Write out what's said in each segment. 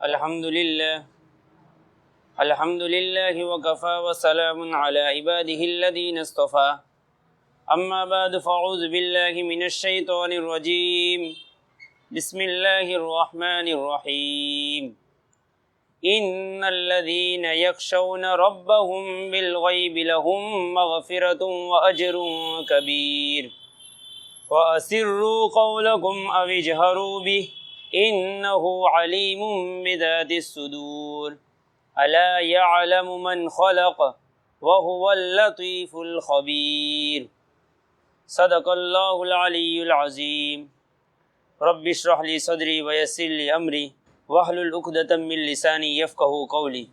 الحمد لله وكفى وسلام على عباده الذين اصطفى أما بعد فأعوذ بالله من الشيطان الرجيم بسم الله الرحمن الرحيم إن الذين يخشون ربهم بالغيب لهم مغفرة وأجر كبير وأسروا قولكم أو اجهروا به إنه عليم بذات الصدور ألا يعلم من خلق وهو اللطيف الخبير صدق الله العلي العظيم رب اشرح لي صدري ويسر لي أمري واحلل عقدة من لساني يفقهوا قولي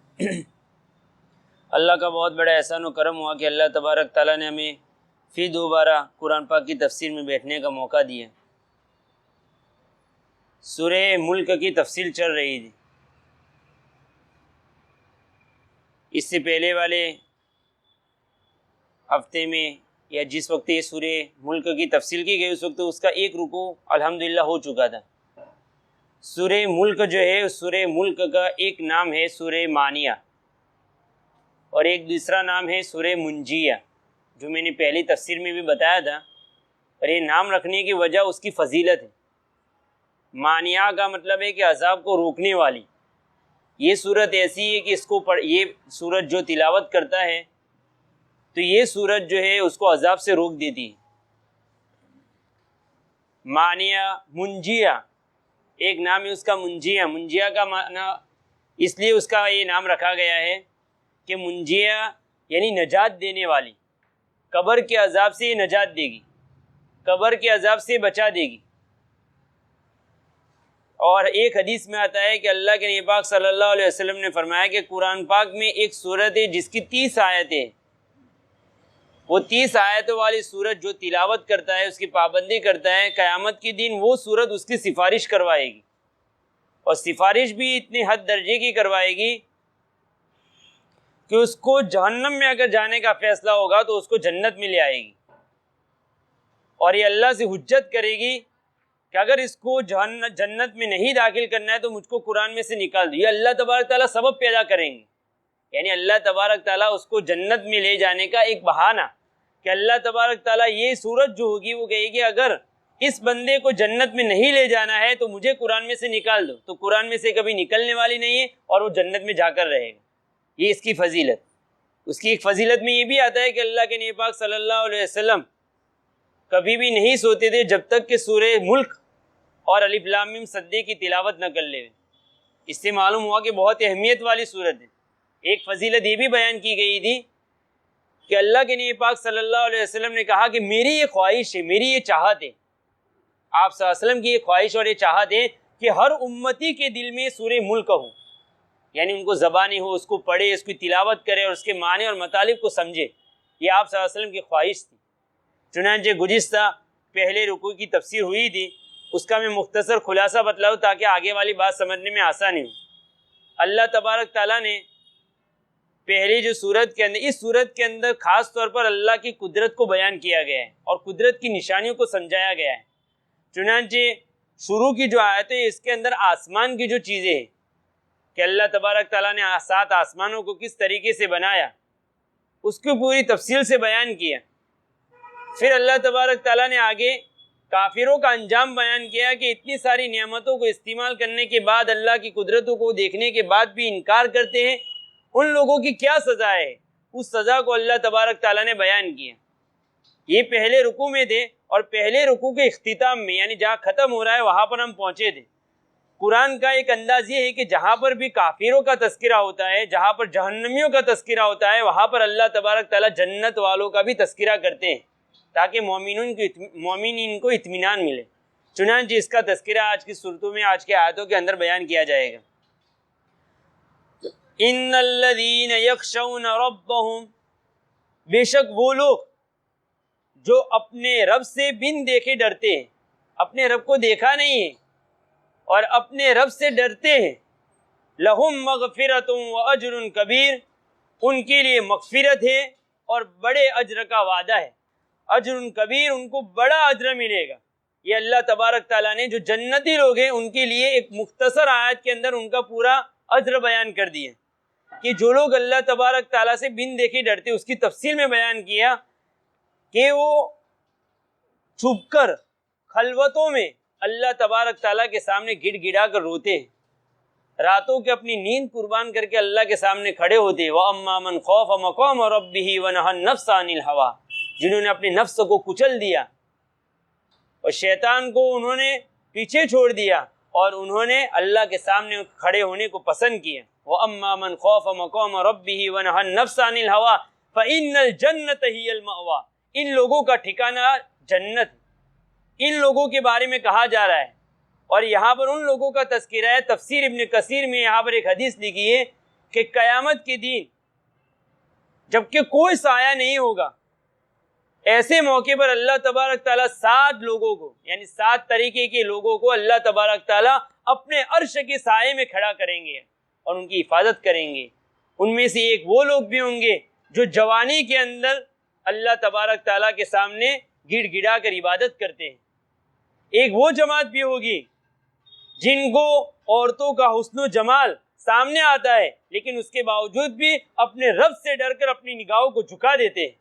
اللہ کا بہت بڑا احسان و کرم ہوا کہ اللہ تبارک تعالیٰ نے ہمیں پھر دوبارہ قرآن پاک کی تفسیر میں بیٹھنے کا موقع دیا۔ سورہ ملک کی تفصیل چل رہی تھی۔ اس سے پہلے والے ہفتے میں یا جس وقت یہ سورہ ملک کی تفصیل کی گئی اس وقت اس کا ایک رکوع الحمدللہ ہو چکا تھا۔ سورہ ملک جو ہے اس سورہ ملک کا ایک نام ہے سورہ مانیہ اور ایک دوسرا نام ہے سورہ منجیہ، جو میں نے پہلی تفسیر میں بھی بتایا تھا، اور یہ نام رکھنے کی وجہ اس کی فضیلت ہے۔ مانیہ کا مطلب ہے کہ عذاب کو روکنے والی۔ یہ صورت ایسی ہے کہ اس کو یہ سورت جو تلاوت کرتا ہے تو یہ سورت جو ہے اس کو عذاب سے روک دیتی ہے۔ مانیہ منجیہ ایک نام ہے اس کا منجیہ۔ منجیہ کا معنی اس لیے اس کا یہ نام رکھا گیا ہے کہ منجیہ یعنی نجات دینے والی، قبر کے عذاب سے یہ نجات دے گی، قبر کے عذاب سے بچا دے گی۔ اور ایک حدیث میں آتا ہے کہ اللہ کے نبی پاک صلی اللہ علیہ وسلم نے فرمایا کہ قرآن پاک میں ایک سورت ہے جس کی 30 آیتیں، وہ 30 آیتوں والی سورت جو تلاوت کرتا ہے، اس کی پابندی کرتا ہے، قیامت کے دن وہ سورت اس کی سفارش کروائے گی، اور سفارش بھی اتنے حد درجے کی کروائے گی کہ اس کو جہنم میں اگر جانے کا فیصلہ ہوگا تو اس کو جنت میں لے آئے گی، اور یہ اللہ سے حجت کرے گی کہ اگر اس کو جنت میں نہیں داخل کرنا ہے تو مجھ کو قرآن میں سے نکال دو۔ یہ اللہ تبارک تعالیٰ سبب پیدا کریں گے، یعنی اللہ تبارک تعالیٰ اس کو جنت میں لے جانے کا ایک بہانہ کہ اللہ تبارک تعالیٰ یہ صورت جو ہوگی وہ کہے گی اگر اس بندے کو جنت میں نہیں لے جانا ہے تو مجھے قرآن میں سے نکال دو، تو قرآن میں سے کبھی نکلنے والی نہیں ہے اور وہ جنت میں جا کر رہے گا۔ یہ اس کی فضیلت۔ اس کی ایک فضیلت میں یہ بھی آتا ہے کہ اللہ کے نبی پاک صلی اللہ علیہ وسلم کبھی بھی نہیں سوتے تھے جب تک کہ سورہ ملک اور الف لام میم سجدے کی تلاوت نہ کر لے۔ اس سے معلوم ہوا کہ بہت اہمیت والی صورت ہے۔ ایک فضیلت یہ بھی بیان کی گئی تھی کہ اللہ کے نبی پاک صلی اللہ علیہ وسلم نے کہا کہ میری یہ خواہش ہے، میری یہ چاہت ہے، آپ صلی اللہ علیہ وسلم کی یہ خواہش اور یہ چاہت ہے کہ ہر امتی کے دل میں سورہ ملک ہو، یعنی ان کو زبانی ہو، اس کو پڑھے، اس کی تلاوت کرے اور اس کے معنی اور مطالب کو سمجھے۔ یہ آپ صلی اللہ علیہ وسلم کی خواہش تھی۔ چنانچہ گزشتہ پہلے رکوع کی تفسیر ہوئی تھی، اس کا میں مختصر خلاصہ بتلاؤں تاکہ آگے والی بات سمجھنے میں آسانی ہو۔ اللہ تبارک تعالیٰ نے پہلی جو سورت کے اندر، اس سورت کے اندر خاص طور پر اللہ کی قدرت کو بیان کیا گیا ہے اور قدرت کی نشانیوں کو سمجھایا گیا ہے۔ چنانچہ شروع کی جو آیت ہے اس کے اندر آسمان کی جو چیزیں ہیں کہ اللہ تبارک تعالیٰ نے 7 آسمانوں کو کس طریقے سے بنایا، اس کو پوری تفصیل سے بیان کیا۔ پھر اللہ تبارک تعالیٰ نے آگے کافروں کا انجام بیان کیا کہ اتنی ساری نعمتوں کو استعمال کرنے کے بعد، اللہ کی قدرتوں کو دیکھنے کے بعد بھی انکار کرتے ہیں، ان لوگوں کی کیا سزا ہے۔ اس سزا کو اللہ تبارک تعالیٰ نے بیان کیا۔ یہ پہلے رکوع میں تھے اور پہلے رکوع کے اختتام میں، یعنی جہاں ختم ہو رہا ہے وہاں پر ہم پہنچے تھے۔ قرآن کا ایک انداز یہ ہے کہ جہاں پر بھی کافروں کا تذکرہ ہوتا ہے، جہاں پر جہنمیوں کا تذکرہ ہوتا ہے، وہاں پر اللہ تبارک تعالیٰ جنت والوں کا بھی تذکرہ کرتے ہیں تاکہ مومنین کو اطمینان ملے۔ چنانچہ اس کا تذکرہ آج کی صورتوں میں، آج کے آیتوں کے اندر بیان کیا جائے گا۔ ان الذین یخشون ربہم، بے شک وہ لوگ جو اپنے رب سے بن دیکھے ڈرتے ہیں، اپنے رب کو دیکھا نہیں ہے اور اپنے رب سے ڈرتے ہیں، لہم مغفرۃ واجر کبیر، ان کے لیے مغفرت ہے اور بڑے اجر کا وعدہ ہے۔ اجر کبیر، ان کو بڑا اجر ملے گا۔ یہ اللہ تبارک تعالیٰ نے جو جنتی لوگ ہیں ان کے لیے ایک مختصر آیت کے اندر ان کا پورا اجر بیان کر دیا کہ جو لوگ اللہ تبارک تعالیٰ سے بن دیکھے ڈرتے، اس کی تفصیل میں بیان کیا کہ وہ چھپ کر خلوتوں میں اللہ تبارک تعالیٰ کے سامنے گڑ گڑا کر روتے ہیں، راتوں کے اپنی نیند قربان کر کے اللہ کے سامنے کھڑے ہوتے ہیں۔ وَأَمَّا مَنْ خَافَ مَقَامَ رَبِّهِ وَنَهَى النَّفْسَ عَنِ الْهَوَىٰ، جنہوں نے اپنے نفس کو کچل دیا اور شیطان کو انہوں نے پیچھے چھوڑ دیا اور انہوں نے اللہ کے سامنے کھڑے ہونے کو پسند کیا۔ وَأَمَّا مَنْ خَافَ مَقَامَ رَبِّهِ وَنَهَى النَّفْسَ عَنِ الْهَوَىٰ فَإِنَّ الْجَنَّةَ هِيَ الْمَأْوَىٰ، ان لوگوں کا ٹھکانہ جنت، ان لوگوں کے بارے میں کہا جا رہا ہے۔ اور یہاں پر ان لوگوں کا تذکرہ ہے، تفسیر ابن کثیر میں یہاں پر ایک حدیث لکھی ہے کہ قیامت کے دن جبکہ کوئی سایہ نہیں ہوگا، ایسے موقع پر اللہ تبارک تعالیٰ 7 لوگوں کو، یعنی 7 طریقے کے لوگوں کو اللہ تبارک تعالیٰ اپنے عرش کے سائے میں کھڑا کریں گے اور ان کی حفاظت کریں گے۔ ان میں سے ایک وہ لوگ بھی ہوں گے جو جوانی کے اندر اللہ تبارک تعالیٰ کے سامنے گڑ گڑا کر عبادت کرتے ہیں، ایک وہ جماعت بھی ہوگی جن کو عورتوں کا حسن و جمال سامنے آتا ہے لیکن اس کے باوجود بھی اپنے رب سے ڈر کر اپنی نگاہوں کو جھکا دیتے ہیں،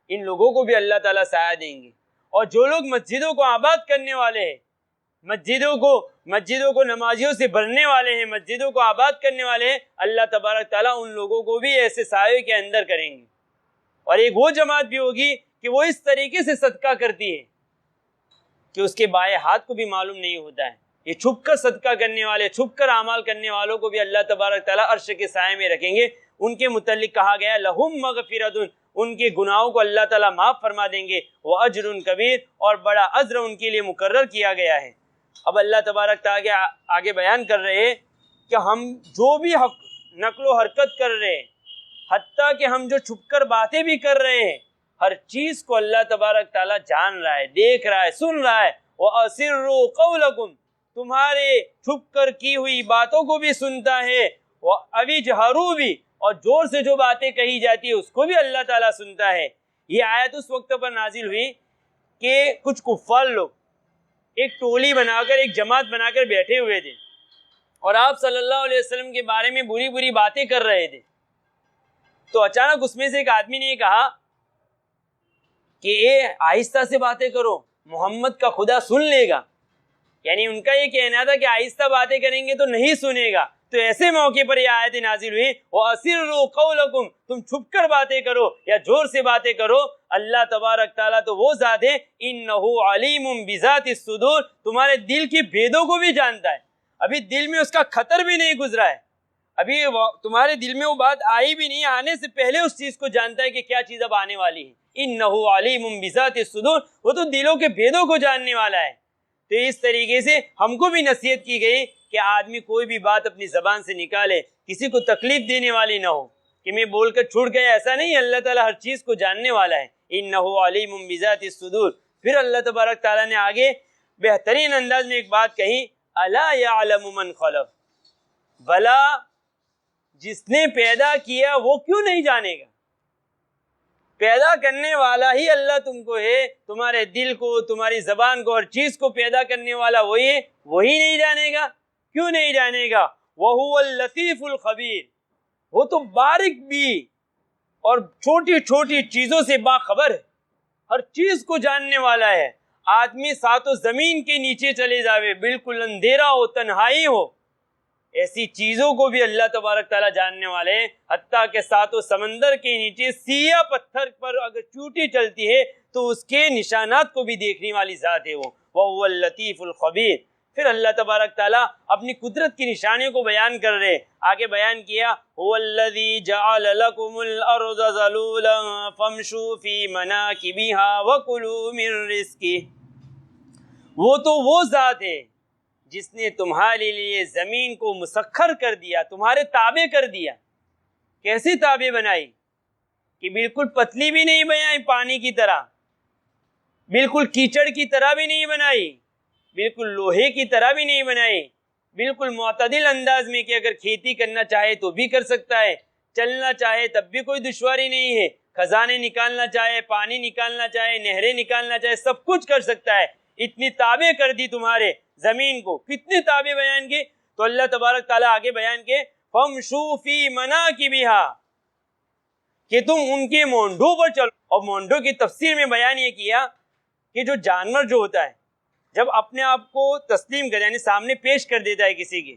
ان لوگوں کو بھی اللہ تعالیٰ سایہ دیں گے۔ اور جو لوگ مسجدوں کو آباد کرنے والے ہیں، مسجدوں کو نمازیوں سے بھرنے والے ہیں، مسجدوں کو آباد کرنے والے ہیں، اللہ تبارک تعالیٰ ان لوگوں کو بھی ایسے سایے کے اندر کریں گے۔ اور ایک وہ جماعت بھی ہوگی کہ وہ اس طریقے سے صدقہ کرتی ہے کہ اس کے بائیں ہاتھ کو بھی معلوم نہیں ہوتا ہے۔ یہ چھپ کر صدقہ کرنے والے، چھپ کر اعمال کرنے والوں کو بھی اللہ تبارک تعالیٰ عرش کے سائے میں رکھیں گے۔ ان کے متعلق کہا گیا لہم مغفرۃ، ان کے گناہوں کو اللہ تعالیٰ معاف فرما دیں گے، واجر کبیر، اور بڑا اجر ان کے لیے مقرر کیا گیا ہے۔ اب اللہ تبارک تعالیٰ آگے بیان کر رہے ہیں کہ ہم جو بھی نقل و حرکت کر رہے ہیں، حتیٰ کہ ہم جو چھپ کر باتیں بھی کر رہے ہیں، ہر چیز کو اللہ تبارک تعالیٰ جان رہا ہے، دیکھ رہا ہے، سن رہا ہے۔ وَأَسِرُّوا قَوْلَكُمْ، تمہارے چھپ کر کی ہوئی باتوں کو بھی سنتا ہے، وَأَوِجْهَرُوا بھی، اور زور سے جو باتیں کہی جاتی ہے اس کو بھی اللہ تعالیٰ سنتا ہے۔ یہ آیت اس وقت پر نازل ہوئی کہ کچھ کفار لوگ ایک ٹولی بنا کر، ایک جماعت بنا کر بیٹھے ہوئے تھے اور آپ صلی اللہ علیہ وسلم کے بارے میں بری بری باتیں کر رہے تھے۔ تو اچانک اس میں سے ایک آدمی نے کہا کہ اے آہستہ سے باتیں کرو، محمد کا خدا سن لے گا۔ یعنی ان کا یہ کہنا تھا کہ آہستہ باتیں کریں گے تو نہیں سنے گا۔ تو ایسے موقع پر یہ آیت نازل ہوئی وَأَسِرُّوا قَوْلَكُمْ، تم چھپ کر باتیں کرو یا زور سے باتیں کرو، اللہ تبارک تعالیٰ تو وہ ذات ہے إِنَّهُ عَلِيمٌ بِذَاتِ الصُّدُورِ، تمہارے دل کی بھیدوں کو بھی جانتا ہے۔ ابھی دل میں اس کا خطر بھی نہیں گزرا ہے، ابھی تمہارے دل میں وہ بات آئی بھی نہیں، آنے سے پہلے اس چیز کو جانتا ہے کہ کیا چیز اب آنے والی ہے۔ إِنَّهُ عَلِيمٌ بِذَاتِ الصُّدُورِ، وہ تو دلوں کے بھیدوں کو جاننے والا ہے۔ تو اس طریقے سے ہم کو بھی نصیحت کی گئی کہ آدمی کوئی بھی بات اپنی زبان سے نکالے کسی کو تکلیف دینے والی نہ ہو کہ میں بول کر چھوٹ گیا، ایسا نہیں، اللہ تعالیٰ ہر چیز کو جاننے والا ہے۔ إِنَّهُ عَلِيمٌ بِذَاتِ الصُّدُورِ۔ پھر اللہ تبارک تعالیٰ نے آگے بہترین انداز میں ایک بات کہی، أَلَا يَعْلَمُ مَنْ خَلَقَ، بھلا جس نے پیدا کیا وہ کیوں نہیں جانے گا؟ پیدا کرنے والا ہی اللہ تم کو ہے، تمہارے دل کو، تمہاری زبان کو، ہر چیز کو پیدا کرنے والا وہی ہے، وہی نہیں جانے گا؟ کیوں نہیں جانے گا؟ وَهُوَ اللَّطِيفُ الْخَبِيرُ، وہ تو باریک بھی اور چھوٹی چھوٹی چیزوں سے باخبر ہے، ہر چیز کو جاننے والا ہے۔ آدمی ساتوں زمین کے نیچے چلے جاوے، بالکل اندھیرا ہو، تنہائی ہو، ایسی چیزوں کو بھی اللہ تبارک تعالیٰ جاننے والے ہیں۔ حتیٰ کہ ساتوں سمندر کے نیچے سیاہ پتھر پر اگر چوٹی چلتی ہے تو اس کے نشانات کو بھی دیکھنے والی ذات ہے وہ، وَهُوَ اللَّطِيفُ الْخَبِيرُ۔ پھر اللہ تبارک تعالیٰ اپنی قدرت کی نشانیوں کو بیان کر رہے، آگے بیان کیا هُوَ الَّذِي جَعَلَ لَكُمُ الْأَرْضَ ذَلُولًا فَامْشُوا فِي مَنَاكِبِهَا وَكُلُوا مِن رِزْقِهِ، وہ تو وہ ذات ہے جس نے تمہارے لیے زمین کو مسخر کر دیا، تمہارے تابع کر دیا۔ کیسے تابع بنائی؟ کہ بالکل پتلی بھی نہیں بنائی پانی کی طرح، بالکل کیچڑ کی طرح بھی نہیں بنائی، بالکل لوہے کی طرح بھی نہیں بنائی، بالکل معتدل انداز میں کہ اگر کھیتی کرنا چاہے تو بھی کر سکتا ہے، چلنا چاہے تب بھی کوئی دشواری نہیں ہے، خزانے نکالنا چاہے، پانی نکالنا چاہے، نہریں نکالنا چاہے، سب کچھ کر سکتا ہے۔ اتنی تابع کر دی تمہارے زمین کو. کتنے تابع بیان کی؟ تو اللہ تبارک تعالیٰ آگے بیان کے فَامْشُوا فِي مَنَاكِبِهَا کہ تم ان کے مونڈوں پر چلو. اور مونڈوں کی تفسیر میں بیان یہ کیا کہ جو جانور جو ہوتا ہے جب اپنے آپ کو تسلیم کر یعنی سامنے پیش کر دیتا ہے کسی کے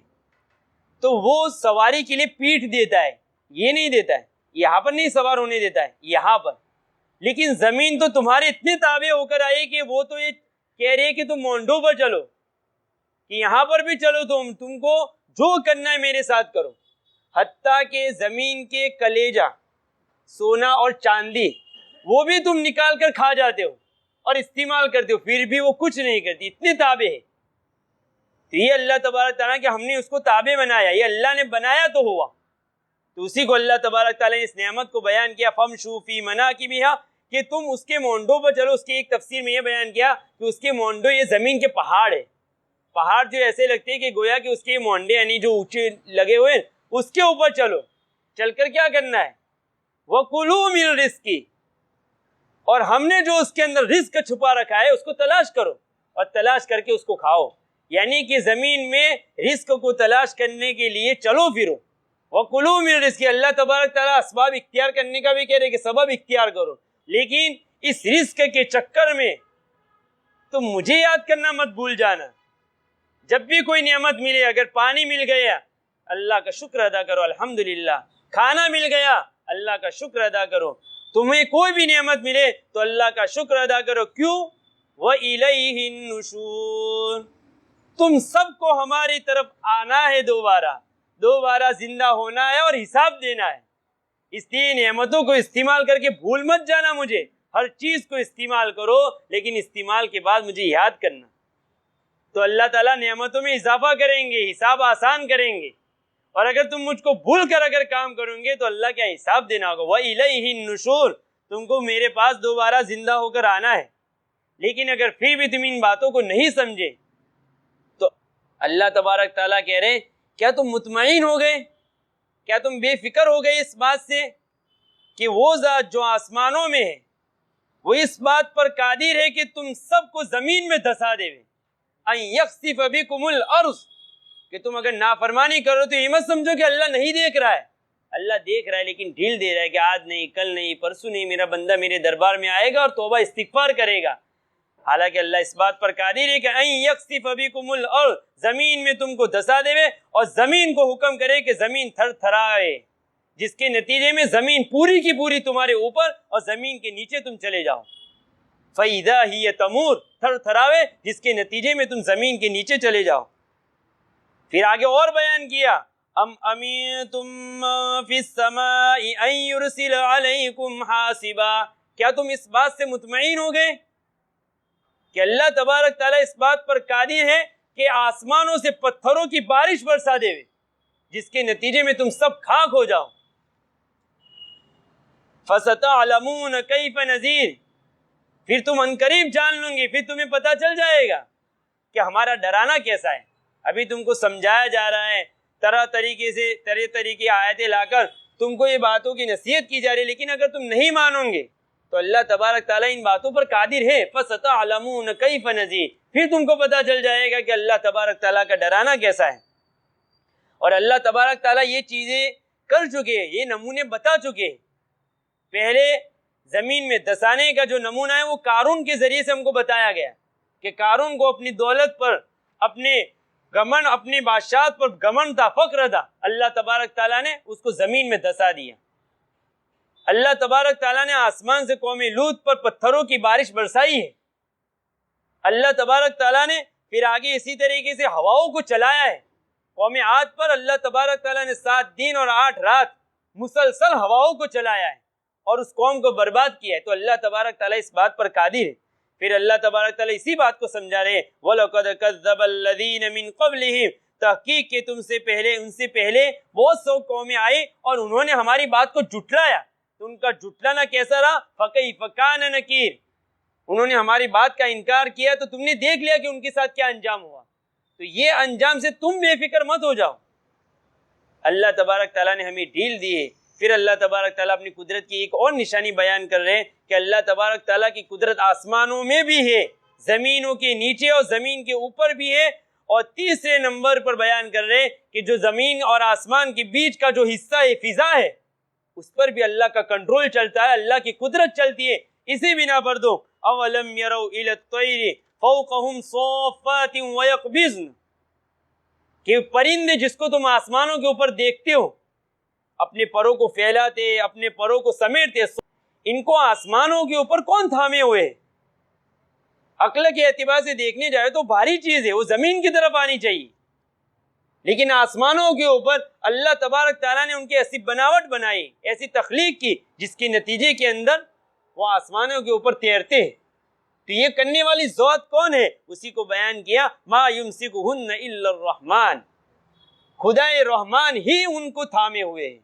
تو وہ سواری کے لیے پیٹھ دیتا ہے, یہ نہیں دیتا ہے, یہاں پر نہیں سوار ہونے دیتا ہے, یہاں پر. لیکن زمین تو تمہارے اتنے تابع ہو کر آئی کہ وہ تو یہ کہہ رہی ہے کہ تم مونڈوں پر چلو, کہ یہاں پر بھی چلو, تم کو جو کرنا ہے میرے ساتھ کرو. حتیٰ کہ زمین کے کلیجہ سونا اور چاندی وہ بھی تم نکال کر کھا جاتے ہو اور استعمال کرتے ہو, پھر بھی وہ کچھ نہیں کرتی, اتنے تابع ہے. تو یہ اللہ تبارک تعالیٰ کہ ہم نے اس کو تابع بنایا, یہ اللہ نے بنایا تو ہوا. تو اسی کو اللہ تبارک تعالیٰ نے اس نعمت کو بیان کیا فَامْشُوا فِي مَنَاكِبِهَا کہ تم اس کے مونڈوں پر چلو. اس کی ایک تفسیر میں یہ بیان کیا کہ اس کے مونڈوں یہ زمین کے پہاڑ ہے. پہاڑ جو ایسے لگتے ہیں کہ گویا کہ اس کے مونڈے یعنی جو اونچے لگے ہوئے ہیں اس کے اوپر چلو. چل کر کیا کرنا ہے؟ وَكُلُوا مِن رِزْقِهِ اور ہم نے جو اس کے اندر رزق چھپا رکھا ہے اس کو تلاش کرو اور تلاش کر کے اس کو کھاؤ. یعنی کہ زمین میں رزق کو تلاش کرنے کے لیے چلو پھرو. وَكُلُوا مِن رِزْقِهِ اللہ تبارک تعالیٰ اسباب اختیار کرنے کا بھی کہہ رہے کہ سبب اختیار کرو, لیکن اس رزق کے چکر میں تو مجھے یاد کرنا مت بھول جانا. جب بھی کوئی نعمت ملے, اگر پانی مل گیا اللہ کا شکر ادا کرو الحمدللہ, کھانا مل گیا اللہ کا شکر ادا کرو, تمہیں کوئی بھی نعمت ملے تو اللہ کا شکر ادا کرو. کیوں؟ وَإِلَيْهِ النُّشُورُ تم سب کو ہماری طرف آنا ہے, دوبارہ زندہ ہونا ہے اور حساب دینا ہے. اس لیے نعمتوں کو استعمال کر کے بھول مت جانا مجھے. ہر چیز کو استعمال کرو لیکن استعمال کے بعد مجھے یاد کرنا. تو اللہ تعالیٰ نعمتوں میں اضافہ کریں گے, حساب آسان کریں گے. اور اگر تم مجھ کو بھول کر اگر کام کرو گے تو اللہ کیا حساب دینا ہوگا. وَإِلَيْهِ النُّشُورُ تم کو میرے پاس دوبارہ زندہ ہو کر آنا ہے. لیکن اگر پھر بھی تم ان باتوں کو نہیں سمجھے تو اللہ تبارک تعالیٰ کہہ رہے کیا تم مطمئن ہو گئے, کیا تم بے فکر ہو گئے اس بات سے کہ وہ ذات جو آسمانوں میں ہے وہ اس بات پر قادر ہے کہ تم سب کو زمین میں دھسا دے. ان یخسف بکم الارض کہ تم اگر نافرمانی کرو تو یہ مت سمجھو کہ اللہ نہیں دیکھ رہا ہے. اللہ دیکھ رہا ہے لیکن ڈھیل دے رہا ہے کہ آج نہیں, کل نہیں, پرسوں نہیں, میرا بندہ میرے دربار میں آئے گا اور توبہ استغفار کرے گا. حالانکہ اللہ اس بات پر قادر ہے کہ ان یخسف بکم الارض زمین میں تم کو دھسا دے اور زمین کو حکم کرے کہ زمین تھر تھرائے, جس کے نتیجے میں زمین پوری کی پوری تمہارے اوپر اور زمین کے نیچے تم چلے جاؤ. فَإِذَا هِيَ تَمُورُ تھر تھراوے جس کے نتیجے میں تم زمین کے نیچے چلے جاؤ. پھر آگے اور بیان کیا ام امنتم فی السماء ان یرسل علیکم حاسبا کیا تم اس بات سے مطمئن ہو گئے کہ اللہ تبارک تعالیٰ اس بات پر قادر ہے کہ آسمانوں سے پتھروں کی بارش برسا دے جس کے نتیجے میں تم سب خاک ہو جاؤ. فَسَتَعْلَمُونَ كَيْفَ نَذِيرٌ پھر تم عنقریب جان لوں گے, پھر تمہیں پتہ چل جائے گا کہ ہمارا ڈرانا کیسا ہے. ابھی تم کو سمجھایا جا رہا ہے طرح طریقے آیتیں لا کر تم کو یہ باتوں کی نصیحت کی جا رہی ہے, لیکن اگر تم نہیں مانو گے تو اللہ تبارک تعالیٰ ان باتوں پر قادر ہے. فَسَتَعْلَمُونَ كَيْفَ نَذِيرٌ پھر تم کو پتہ چل جائے گا کہ اللہ تبارک تعالیٰ کا ڈرانا کیسا ہے. اور اللہ تبارک تعالیٰ یہ چیزیں کر چکے, یہ نمونے بتا چکے. پہلے زمین میں دھسانے کا جو نمونہ ہے وہ قارون کے ذریعے سے ہم کو بتایا گیا کہ قارون کو اپنی دولت پر, اپنے گمن, اپنی بادشاہت پر گمن تھا, فخر تھا. اللہ تبارک تعالیٰ نے اس کو زمین میں دھسا دیا. اللہ تبارک تعالیٰ نے آسمان سے قوم لوط پر پتھروں کی بارش برسائی ہے. اللہ تبارک تعالیٰ نے پھر آگے اسی طریقے سے ہواؤں کو چلایا ہے. قوم عاد پر اللہ تبارک تعالیٰ نے 7 دن اور 8 رات مسلسل ہواؤں کو چلایا ہے اور اس قوم کو برباد کیا ہے. تو اللہ تبارک تعالیٰ اس بات پر قادر ہے. پھر اللہ تبارک تعالیٰ اسی بات کو سمجھا رہے ہیں وَلَقَدْ كَذَّبَ الَّذِينَ مِن قَبْلِهِمْ تحقیق کہ ان سے پہلے بہت سو قومیں آئی اور انہوں نے ہماری بات کو جھٹلایا. تو ان کا جھٹلانا کیسا رہا؟ فَكَيْفَ كَانَ نَكِيرٌ انہوں نے ہماری بات کا انکار کیا تو تم نے دیکھ لیا کہ ان کے ساتھ کیا انجام ہوا. تو یہ انجام سے تم بے فکر مت ہو جاؤ. اللہ تبارک تعالیٰ نے ہمیں ڈھیل دی ہے. پھر اللہ تبارک تعالیٰ اپنی قدرت کی ایک اور نشانی بیان کر رہے ہیں کہ اللہ تبارک تعالیٰ کی قدرت آسمانوں میں بھی ہے, زمینوں کے نیچے اور زمین کے اوپر بھی ہے، اور تیسرے نمبر پر بیان کر رہے کہ جو زمین اور آسمان کے بیچ کا جو حصہ ہے، فضا ہے، اس پر بھی اللہ کا کنٹرول چلتا ہے، اللہ کی قدرت چلتی ہے۔ اسی بنا پر دو اولم یروا الی الطیر فوقہم صافات ویقبضن، کہ پرندے جس کو تم آسمانوں کے اوپر دیکھتے ہو اپنے پروں کو پھیلاتے، اپنے پروں کو سمیٹتے، ان کو آسمانوں کے اوپر کون تھامے ہوئے؟ عقل کے اعتبار سے دیکھنے جائے تو بھاری چیز ہے، وہ زمین کی طرف آنی چاہیے، لیکن آسمانوں کے اوپر اللہ تبارک تعالیٰ نے ان کی ایسی بناوٹ بنائی، ایسی تخلیق کی، جس کے نتیجے کے اندر وہ آسمانوں کے اوپر تیرتے ہیں۔ تو یہ کرنے والی ذات کون ہے؟ اسی کو بیان کیا، ما یمسکہن الا الرحمن، خدائے رحمان ہی ان کو تھامے ہوئے ہیں۔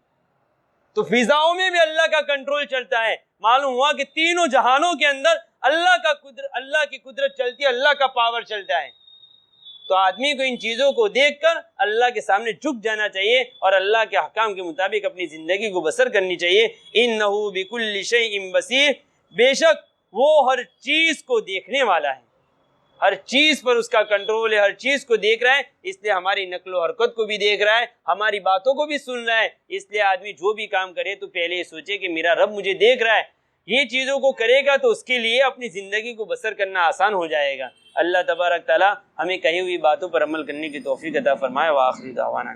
تو فضاؤں میں بھی اللہ کا کنٹرول چلتا ہے۔ معلوم ہوا کہ تینوں جہانوں کے اندر اللہ کی قدرت چلتی ہے، اللہ کا پاور چلتا ہے۔ تو آدمی کو ان چیزوں کو دیکھ کر اللہ کے سامنے جھک جانا چاہیے اور اللہ کے احکام کے مطابق اپنی زندگی کو بسر کرنی چاہیے۔ انہ بکل شیء بصیر، بے شک وہ ہر چیز کو دیکھنے والا ہے، ہر چیز پر اس کا کنٹرول ہے، ہر چیز کو دیکھ رہا ہے، اس لیے ہماری نقل و حرکت کو بھی دیکھ رہا ہے، ہماری باتوں کو بھی سن رہا ہے۔ اس لیے آدمی جو بھی کام کرے تو پہلے یہ سوچے کہ میرا رب مجھے دیکھ رہا ہے۔ یہ چیزوں کو کرے گا تو اس کے لیے اپنی زندگی کو بسر کرنا آسان ہو جائے گا۔ اللہ تبارک تعالی ہمیں کہی ہوئی باتوں پر عمل کرنے کی توفیق عطا فرمائے۔ وآخر دعوانا